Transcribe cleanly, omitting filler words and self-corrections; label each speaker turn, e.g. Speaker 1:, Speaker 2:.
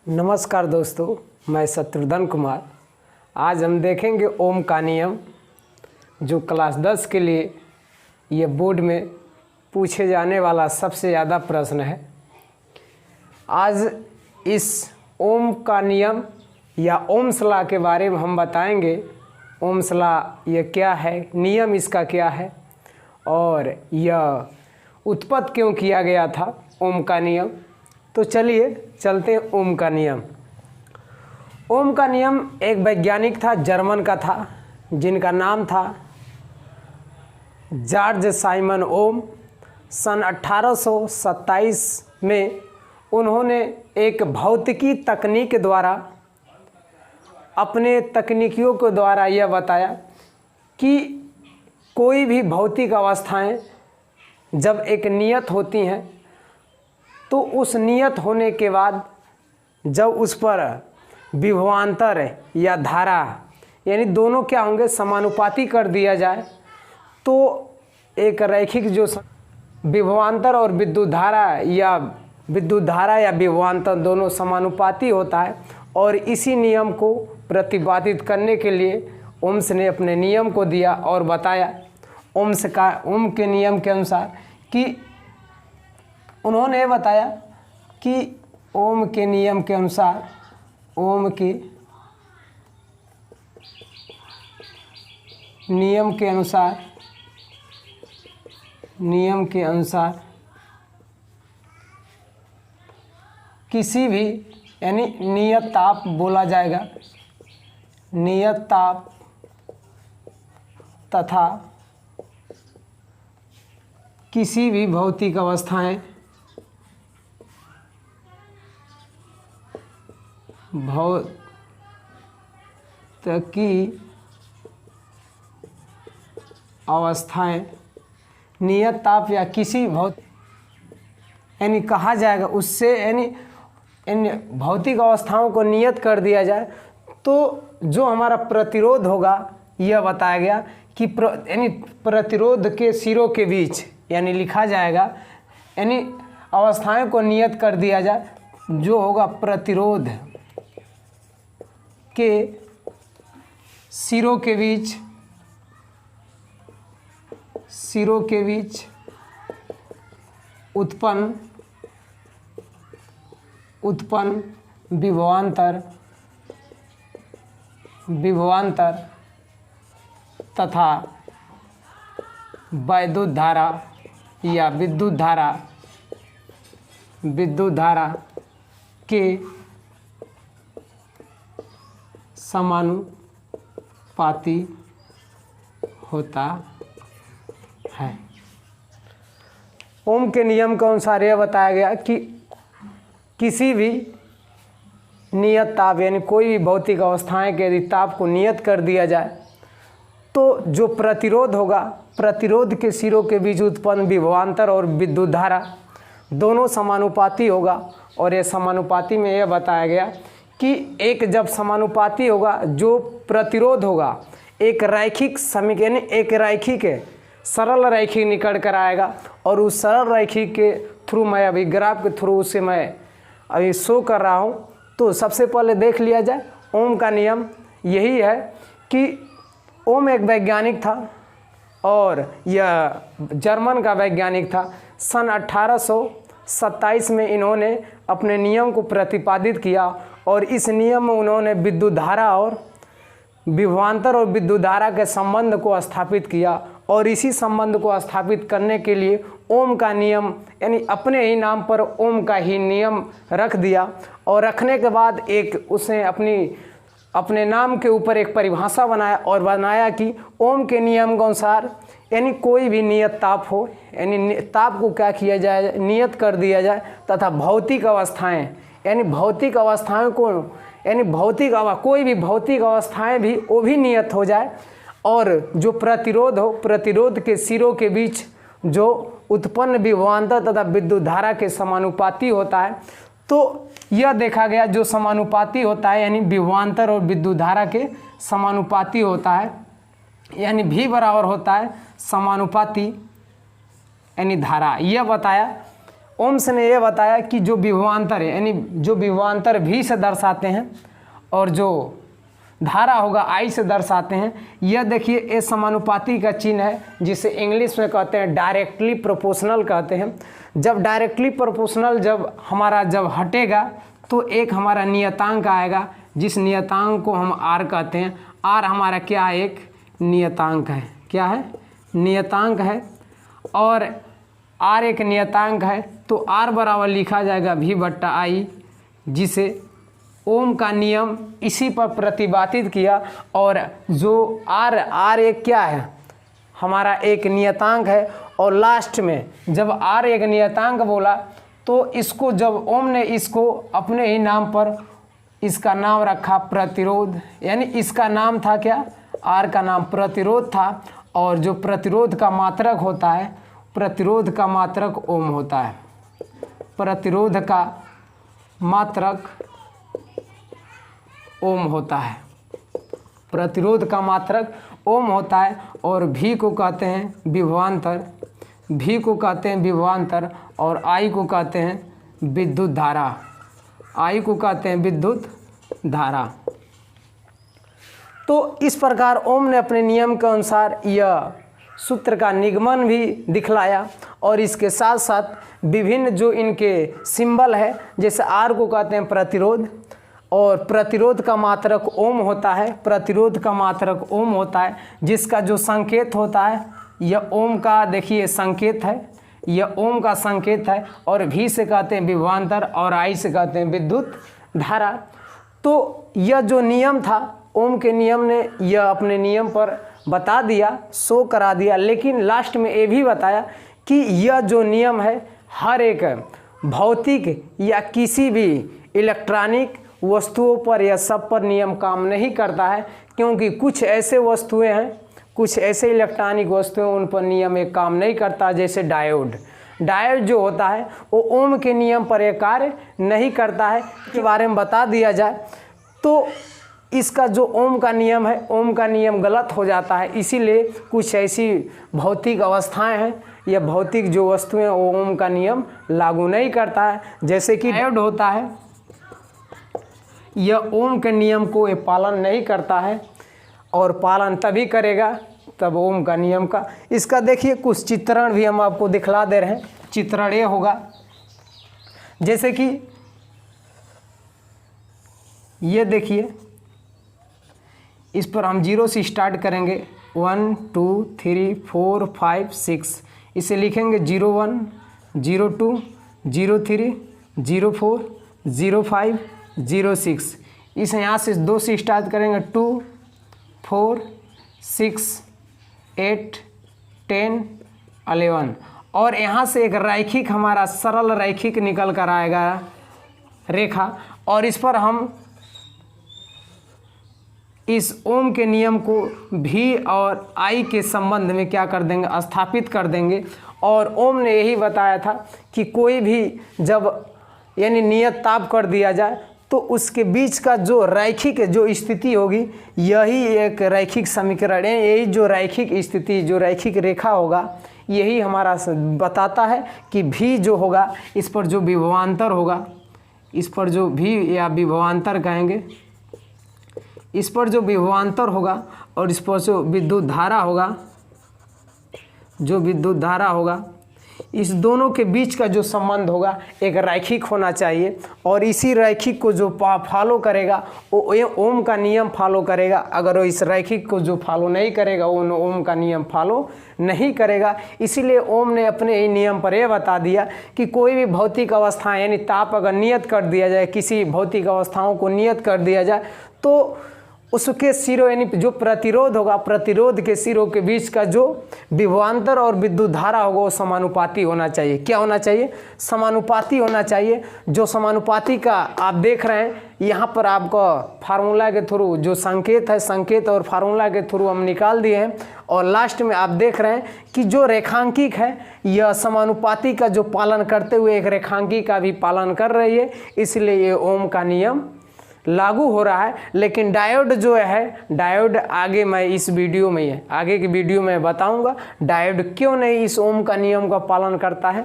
Speaker 1: नमस्कार दोस्तों, मैं शत्रुघ्न कुमार। आज हम देखेंगे ओम का नियम, जो क्लास 10 के लिए ये बोर्ड में पूछे जाने वाला सबसे ज़्यादा प्रश्न है। आज इस ओम का नियम या ओम सलाह के बारे में हम बताएंगे। ओम सलाह ये क्या है, नियम इसका क्या है और यह उत्पत्ति क्यों किया गया था ओम का नियम। तो चलिए चलते हैं ओम का नियम। ओम का नियम एक वैज्ञानिक था, जर्मन का था, जिनका नाम था जॉर्ज साइमन ओम। सन 1827 में उन्होंने एक भौतिकी तकनीक द्वारा अपने तकनीकियों के द्वारा यह बताया कि कोई भी भौतिक अवस्थाएं जब एक नियत होती हैं तो उस नियत होने के बाद जब उस पर विभवांतर या धारा यानी दोनों क्या होंगे, समानुपाती कर दिया जाए तो एक रैखिक जो विभवांतर और विद्युत धारा या विभवांतर दोनों समानुपाती होता है। और इसी नियम को प्रतिपादित करने के लिए ओम्स ने अपने नियम को दिया और बताया। ओम के नियम के अनुसार कि उन्होंने बताया कि ओम के नियम के अनुसार नियम के अनुसार किसी भी यानी नियत ताप बोला जाएगा, नियत ताप तथा किसी भी भौतिक अवस्थाएं नियत ताप या किसी यानी कहा जाएगा उससे यानी इन भौतिक अवस्थाओं को नियत कर दिया जाए तो जो हमारा प्रतिरोध होगा, यह बताया गया कि यानी प्रतिरोध के सिरों के बीच यानी लिखा जाएगा, यानी अवस्थाएं को नियत कर दिया जाए जो होगा प्रतिरोध के सिरों के बीच उत्पन्न विभवांतर तथा वैद्युत धारा या विद्युत धारा के समानुपाती होता है। ओम के नियम के अनुसार यह बताया गया कि किसी भी नियत ताप यानी कोई भी भौतिक अवस्थाएं के यदि ताप को नियत कर दिया जाए तो जो प्रतिरोध होगा, प्रतिरोध के सिरों के बीच उत्पन्न विभवांतर और विद्युत धारा दोनों समानुपाती होगा। और यह समानुपाती में यह बताया गया कि एक जब समानुपाती होगा, जो प्रतिरोध होगा एक रैखिक समीकरण, एक रैखिक सरल रैखिक निकल कर आएगा। और उस सरल रैखिक के थ्रू मैं अभी ग्राफ के थ्रू उसे मैं अभी शो कर रहा हूँ। तो सबसे पहले देख लिया जाए ओम का नियम यही है कि ओम एक वैज्ञानिक था और यह जर्मन का वैज्ञानिक था। सन 1827 में इन्होंने अपने नियम को प्रतिपादित किया और इस नियम में उन्होंने विद्युत धारा और विभवांतर और विद्युत धारा के संबंध को स्थापित किया। और इसी संबंध को स्थापित करने के लिए ओम का नियम यानी अपने ही नाम पर ओम का ही नियम रख दिया। और रखने के बाद एक उसने अपने नाम के ऊपर एक परिभाषा बनाया और बनाया कि ओम के नियम के अनुसार यानी कोई भी नियत ताप हो, यानी ताप को क्या किया जाए, नियत कर दिया जाए तथा भौतिक अवस्थाएं यानी भौतिक अवस्थाओं को यानी कोई भी भौतिक अवस्थाएं भी वो भी नियत हो जाए। और जो प्रतिरोध हो, प्रतिरोध के सिरों के बीच जो उत्पन्न विभवांतर तथा विद्युत धारा के समानुपाती होता है। तो यह देखा गया जो समानुपाती होता है यानी विभवांतर और विद्युत धारा के समानुपाती होता है, यानी V बराबर होता है समानुपाती यानी धारा, यह बताया। ओम्स ने यह बताया कि जो विभवांतर है, यानी जो विभवांतर V से दर्शाते हैं और जो धारा होगा I से दर्शाते हैं, यह देखिए ये समानुपाती का चिन्ह है, जिसे इंग्लिश में कहते हैं डायरेक्टली प्रोपोर्शनल कहते हैं। जब डायरेक्टली प्रोपोर्शनल जब हटेगा तो एक हमारा नियतांक आएगा, जिस नियतांक को हम R कहते हैं। R हमारा क्या है? एक नियतांक है। क्या है? नियतांक है। और R एक नियतांक है, तो R बराबर लिखा जाएगा V/I, जिसे ओम का नियम इसी पर प्रतिपादित किया। और जो R एक क्या है? हमारा एक नियतांक है। और लास्ट में जब R एक नियतांक बोला तो इसको जब ओम ने इसको अपने ही नाम पर इसका नाम रखा प्रतिरोध, यानी इसका नाम था क्या? R का नाम प्रतिरोध था। और जो प्रतिरोध का मात्रक होता है, प्रतिरोध का मात्रक ओम होता है। प्रतिरोध का मात्रक ओम होता है। प्रतिरोध का मात्रक ओम होता है। और V को कहते हैं विभवांतर, V को कहते हैं विभवांतर, और I को कहते हैं विद्युत धारा, I को कहते हैं विद्युत धारा। तो इस प्रकार ओम ने अपने नियम के अनुसार यह सूत्र का निगमन भी दिखलाया। और इसके साथ साथ विभिन्न जो इनके सिंबल है, जैसे R को कहते हैं प्रतिरोध, और प्रतिरोध का मात्रक ओम होता है। प्रतिरोध का मात्रक ओम होता है, जिसका जो संकेत होता है यह ओम का देखिए संकेत है, यह ओम का संकेत है। और V से कहते हैं विभवांतर और I से कहते हैं विद्युत धारा। तो यह जो नियम था, ओम के नियम ने यह अपने नियम पर बता दिया, शो करा दिया। लेकिन लास्ट में ये भी बताया कि यह जो नियम है हर एक भौतिक या किसी भी इलेक्ट्रॉनिक वस्तुओं पर या सब पर नियम काम नहीं करता है, क्योंकि कुछ ऐसे वस्तुएं हैं, कुछ ऐसे इलेक्ट्रॉनिक वस्तुएं उन पर नियम एक काम नहीं करता। जैसे डायोड, डायोड जो होता है वो ओम के नियम पर एक कार्य नहीं करता है। के बारे में बता दिया जाए तो इसका जो ओम का नियम है, ओम का नियम गलत हो जाता है। इसीलिए कुछ ऐसी भौतिक अवस्थाएं हैं या भौतिक जो वस्तुएं वो ओम का नियम लागू नहीं करता है। जैसे कि डायोड होता है, यह ओम के नियम को ये पालन नहीं करता है, और पालन तभी करेगा तब ओम का नियम का। इसका देखिए कुछ चित्रण भी हम आपको दिखला दे रहे हैं। चित्रण ये होगा, जैसे कि ये देखिए, इस पर हम 0 से स्टार्ट करेंगे, 1 2 3 4 5 6, इसे लिखेंगे 01 02 03 04 05 06। इसे यहाँ से 2 से स्टार्ट करेंगे, 2 4 6 8 10 11। और यहाँ से एक रैखिक हमारा सरल रैखिक निकल कर आएगा रेखा। और इस पर हम इस ओम के नियम को V और I के संबंध में क्या कर देंगे? स्थापित कर देंगे। और ओम ने यही बताया था कि कोई भी जब यानी नियत ताप कर दिया जाए तो उसके बीच का जो रैखिक जो स्थिति होगी, यही एक रैखिक समीकरण है। यही जो रैखिक स्थिति, जो रैखिक रेखा होगा, यही हमारा बताता है कि V जो होगा, इस पर जो विभवांतर होगा, इस पर जो V या विभवांतर कहेंगे, इस पर जो विभवांतर होगा और इस पर जो विद्युत धारा होगा, जो विद्युत धारा होगा, इस दोनों के बीच का जो संबंध होगा एक रैखिक होना चाहिए। और इसी रैखिक को जो फॉलो करेगा वो ओम का नियम फॉलो करेगा। अगर वो इस रैखिक को जो फॉलो नहीं करेगा वो ओम का नियम फॉलो नहीं करेगा। इसीलिए ओम ने अपने ही नियम पर यह बता दिया कि कोई भी भौतिक अवस्था यानी ताप अगर नियत कर दिया जाए, किसी भौतिक अवस्थाओं को नियत कर दिया जाए, तो उसके सिरों यानी जो प्रतिरोध होगा, प्रतिरोध के सिरों के बीच का जो विभवांतर और विद्युत धारा होगा वो समानुपाती होना चाहिए। क्या होना चाहिए? समानुपाती होना चाहिए। जो समानुपाती का आप देख रहे हैं यहाँ पर आपको फार्मूला के थ्रू जो संकेत है, संकेत और फार्मूला के थ्रू हम निकाल दिए हैं। और लास्ट में आप देख रहे हैं कि जो रेखांकिक है यह समानुपाती का जो पालन करते हुए एक रेखांकिक का भी पालन कर रही है, इसलिए ये ओम का नियम लागू हो रहा है। लेकिन डायोड जो है, डायोड आगे मैं इस वीडियो में, आगे की वीडियो में बताऊंगा डायोड क्यों नहीं इस ओम का नियम का पालन करता है।